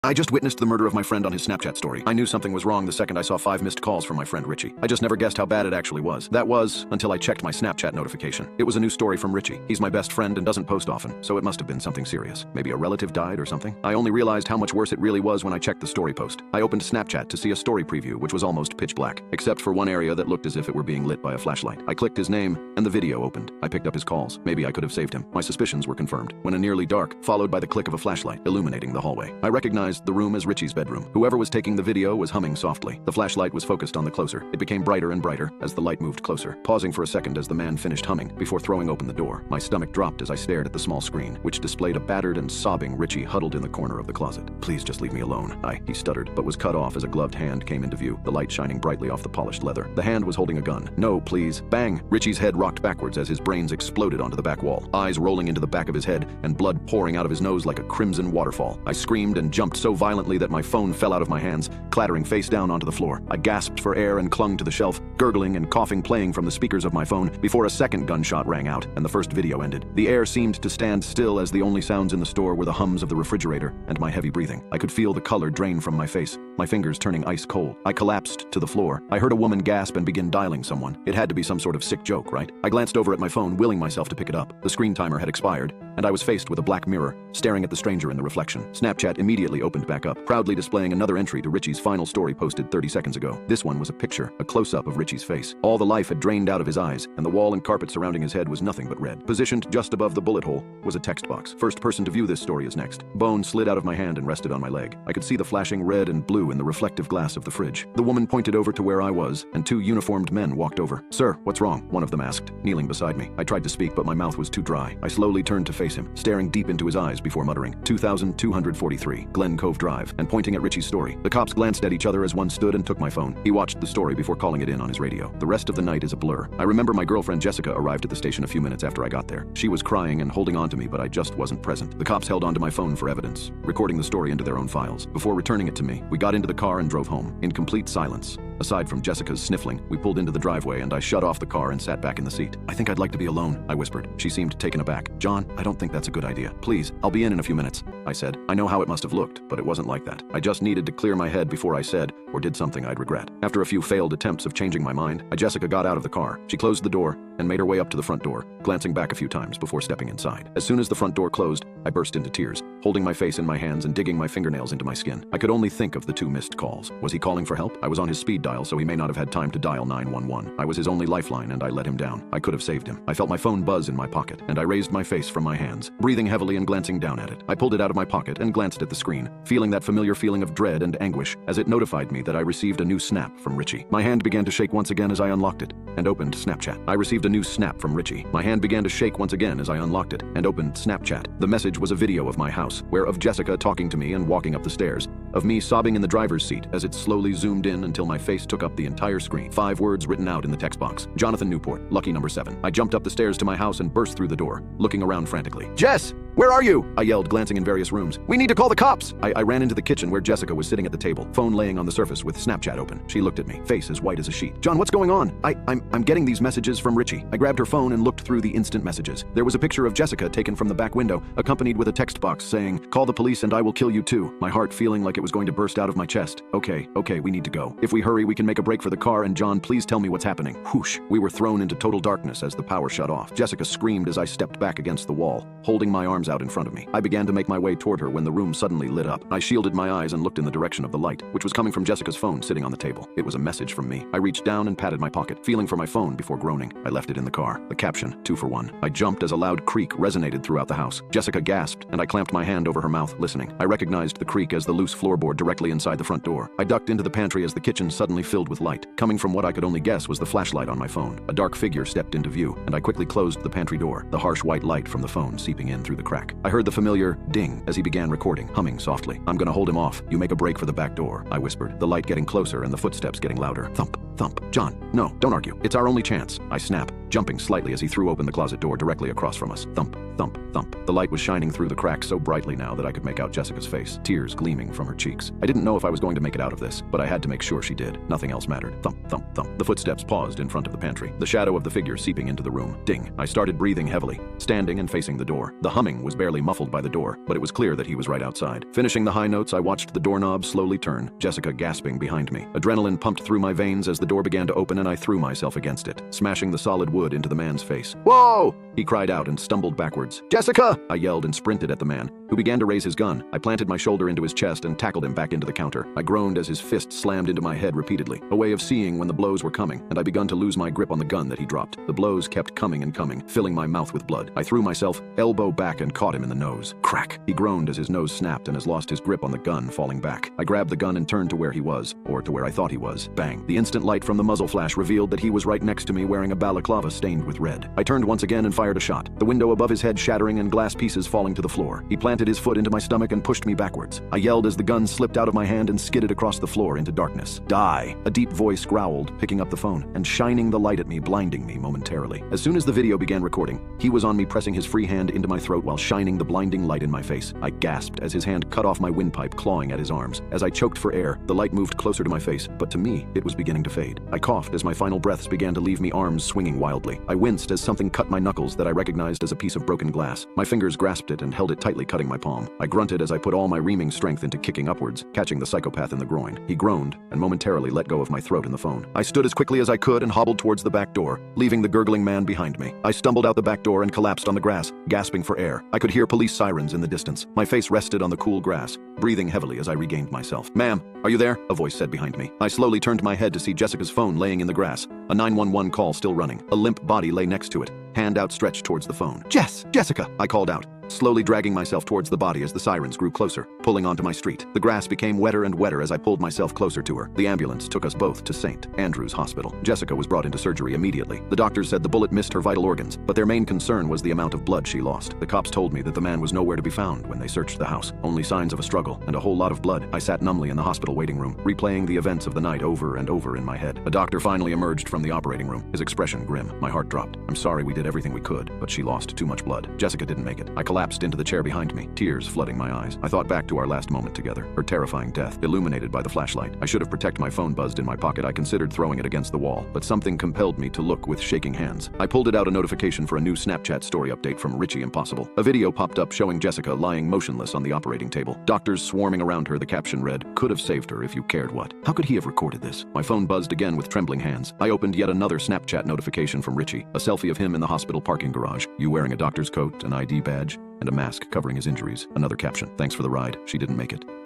I just witnessed the murder of my friend on his Snapchat story. I knew something was wrong the second I saw 5 missed calls from my friend Richie. I just never guessed how bad it actually was. That was, until I checked my Snapchat notification. It was a new story from Richie. He's my best friend and doesn't post often, so it must have been something serious. Maybe a relative died or something? I only realized how much worse it really was when I checked the story post. I opened Snapchat to see a story preview, which was almost pitch black, except for one area that looked as if it were being lit by a flashlight. I clicked his name, and the video opened. I picked up his calls. Maybe I could have saved him. My suspicions were confirmed when a nearly dark, followed by the click of a flashlight, illuminating the hallway. I recognized the room as Richie's bedroom. Whoever was taking the video was humming softly. The flashlight was focused on the closer. It became brighter and brighter as the light moved closer, pausing for a second as the man finished humming before throwing open the door. My stomach dropped as I stared at the small screen, which displayed a battered and sobbing Richie huddled in the corner of the closet. "Please just leave me alone." He stuttered, but was cut off as a gloved hand came into view, the light shining brightly off the polished leather. The hand was holding a gun. "No, please." Bang! Richie's head rocked backwards as his brains exploded onto the back wall, eyes rolling into the back of his head and blood pouring out of his nose like a crimson waterfall. I screamed and jumped so violently that my phone fell out of my hands, clattering face down onto the floor. I gasped for air and clung to the shelf, gurgling and coughing playing from the speakers of my phone before a second gunshot rang out and the first video ended. The air seemed to stand still as the only sounds in the store were the hums of the refrigerator and my heavy breathing. I could feel the color drain from my face, my fingers turning ice cold. I collapsed to the floor. I heard a woman gasp and begin dialing someone. It had to be some sort of sick joke, right? I glanced over at my phone, willing myself to pick it up. The screen timer had expired, and I was faced with a black mirror, staring at the stranger in the reflection. Snapchat immediately opened back up, proudly displaying another entry to Richie's final story posted 30 seconds ago. This one was a picture, a close-up of Richie's face. All the life had drained out of his eyes, and the wall and carpet surrounding his head was nothing but red. Positioned just above the bullet hole was a text box. "First person to view this story is next." Bone slid out of my hand and rested on my leg. I could see the flashing red and blue in the reflective glass of the fridge. The woman pointed over to where I was, and 2 uniformed men walked over. "Sir, what's wrong?" one of them asked, kneeling beside me. I tried to speak, but my mouth was too dry. I slowly turned to face him, staring deep into his eyes before muttering, 2243 Glen Cove Drive, and pointing at Richie's story. The cops glanced at each other as one stood and took my phone. He watched the story before calling it in on his radio. The rest of the night is a blur. I remember my girlfriend Jessica arrived at the station a few minutes after I got there. She was crying and holding on to me, but I just wasn't present. The cops held onto my phone for evidence, recording the story into their own files. Before returning it to me, we got into the car and drove home, in complete silence. Aside from Jessica's sniffling, we pulled into the driveway and I shut off the car and sat back in the seat. "I think I'd like to be alone," I whispered. She seemed taken aback. "John, I don't think that's a good idea. Please, I'll be in a few minutes," I said. I know how it must have looked, but it wasn't like that. I just needed to clear my head before I said or did something I'd regret. After a few failed attempts of changing my mind, Jessica got out of the car. She closed the door and made her way up to the front door, glancing back a few times before stepping inside. As soon as the front door closed, I burst into tears, holding my face in my hands and digging my fingernails into my skin. I could only think of the 2 missed calls. Was he calling for help? I was on his speed dial, so he may not have had time to dial 911. I was his only lifeline, and I let him down. I could have saved him. I felt my phone buzz in my pocket, and I raised my face from my hands, breathing heavily and glancing down at it. I pulled it out of my pocket and glanced at the screen, feeling that familiar feeling of dread and anguish as it notified me that I received a new snap from Richie. My hand began to shake once again as I unlocked it and opened Snapchat. I received a new snap from Richie. My hand began to shake once again as I unlocked it and opened Snapchat. The message was a video of my house, of Jessica talking to me and walking up the stairs, of me sobbing in the driver's seat as it slowly zoomed in until my face took up the entire screen. 5 words written out in the text box. Jonathan Newport, lucky number 7. I jumped up the stairs to my house and burst through the door, looking around frantically. "Jess! Where are you?" I yelled, glancing in various rooms. "We need to call the cops!" I ran into the kitchen where Jessica was sitting at the table, phone laying on the surface with Snapchat open. She looked at me, face as white as a sheet. "John, what's going on?" I'm getting these messages from Richie." I grabbed her phone and looked through the instant messages. There was a picture of Jessica taken from the back window, accompanied with a text box saying, "Call the police and I will kill you too." My heart feeling like it was going to burst out of my chest. Okay, we need to go. If we hurry, we can make a break for the car, and John, please tell me what's happening." Whoosh! We were thrown into total darkness as the power shut off. Jessica screamed as I stepped back against the wall, holding my arms out in front of me. I began to make my way toward her when the room suddenly lit up. I shielded my eyes and looked in the direction of the light, which was coming from Jessica's phone sitting on the table. It was a message from me. I reached down and patted my pocket, feeling for my phone before groaning. I left it in the car. The caption, 2 for 1. I jumped as a loud creak resonated throughout the house. Jessica gasped, and I clamped my hand over her mouth, listening. I recognized the creak as the loose floorboard directly inside the front door. I ducked into the pantry as the kitchen suddenly filled with light. Coming from what I could only guess was the flashlight on my phone. A dark figure stepped into view, and I quickly closed the pantry door, the harsh white light from the phone seeping in through the crack. I heard the familiar ding as he began recording, humming softly. "I'm gonna hold him off. You make a break for the back door," I whispered, the light getting closer and the footsteps getting louder. Thump, thump. John, no, don't argue. It's our only chance. I snap, jumping slightly as he threw open the closet door directly across from us. Thump, thump, thump. The light was shining through the crack so brightly now that I could make out Jessica's face, tears gleaming from her cheeks. I didn't know if I was going to make it out of this, but I had to make sure she did. Nothing else mattered. Thump, thump, thump. The footsteps paused in front of the pantry, the shadow of the figure seeping into the room. Ding. I started breathing heavily, standing and facing the door. The humming was barely muffled by the door, but it was clear that he was right outside. Finishing the high notes, I watched the doorknob slowly turn, Jessica gasping behind me. Adrenaline pumped through my veins as the door began to open and I threw myself against it, smashing the solid wood into the man's face. Whoa! He cried out and stumbled backwards. Jessica! I yelled and sprinted at the man, who began to raise his gun. I planted my shoulder into his chest and tackled him back into the counter. I groaned as his fist slammed into my head repeatedly, a way of seeing when the blows were coming, and I begun to lose my grip on the gun that he dropped. The blows kept coming and coming, filling my mouth with blood. I threw myself, elbow back, and caught him in the nose. Crack! He groaned as his nose snapped and has lost his grip on the gun, falling back. I grabbed the gun and turned to where he was, or to where I thought he was. Bang! The instant light from the muzzle flash revealed that he was right next to me wearing a balaclava stained with red. I turned once again and fired a shot, the window above his head shattering and glass pieces falling to the floor. He planted his foot into my stomach and pushed me backwards. I yelled as the gun slipped out of my hand and skidded across the floor into darkness. Die! A deep voice growled, picking up the phone and shining the light at me, blinding me momentarily. As soon as the video began recording, he was on me, pressing his free hand into my throat while shining the blinding light in my face. I gasped as his hand cut off my windpipe, clawing at his arms. As I choked for air, the light moved closer to my face, but to me, it was beginning to fade. I coughed as my final breaths began to leave me, arms swinging wildly. I winced as something cut my knuckles that I recognized as a piece of broken glass. My fingers grasped it and held it tightly, cutting my palm. I grunted as I put all my reaming strength into kicking upwards, catching the psychopath in the groin. He groaned and momentarily let go of my throat and the phone. I stood as quickly as I could and hobbled towards the back door, leaving the gurgling man behind me. I stumbled out the back door and collapsed on the grass, gasping for air. I could hear police sirens in the distance. My face rested on the cool grass, breathing heavily as I regained myself. "Ma'am, are you there?" a voice said behind me. I slowly turned my head to see Jessica's phone laying in the grass, a 911 call still running. A limp body lay next to it, hand outstretched towards the phone. Jessica, I called out, slowly dragging myself towards the body as the sirens grew closer, pulling onto my street. The grass became wetter and wetter as I pulled myself closer to her. The ambulance took us both to St. Andrew's Hospital. Jessica was brought into surgery immediately. The doctors said the bullet missed her vital organs, but their main concern was the amount of blood she lost. The cops told me that the man was nowhere to be found when they searched the house. Only signs of a struggle and a whole lot of blood. I sat numbly in the hospital waiting room, replaying the events of the night over and over in my head. A doctor finally emerged from the operating room, his expression grim. My heart dropped. "I'm sorry, we did everything we could, but she lost too much blood. Jessica didn't make it." I collapsed into the chair behind me, tears flooding my eyes. I thought back to our last moment together, her terrifying death, illuminated by the flashlight. I should have protected my phone buzzed in my pocket. I considered throwing it against the wall, but something compelled me to look with shaking hands. I pulled it out, a notification for a new Snapchat story update from Richie Impossible. A video popped up showing Jessica lying motionless on the operating table. Doctors swarming around her. The caption read, "Could have saved her if you cared what." How could he have recorded this? My phone buzzed again with trembling hands. I opened yet another Snapchat notification from Richie, a selfie of him in the hospital parking garage. "You wearing a doctor's coat, an ID badge, and a mask covering his injuries." Another caption, "Thanks for the ride. She didn't make it."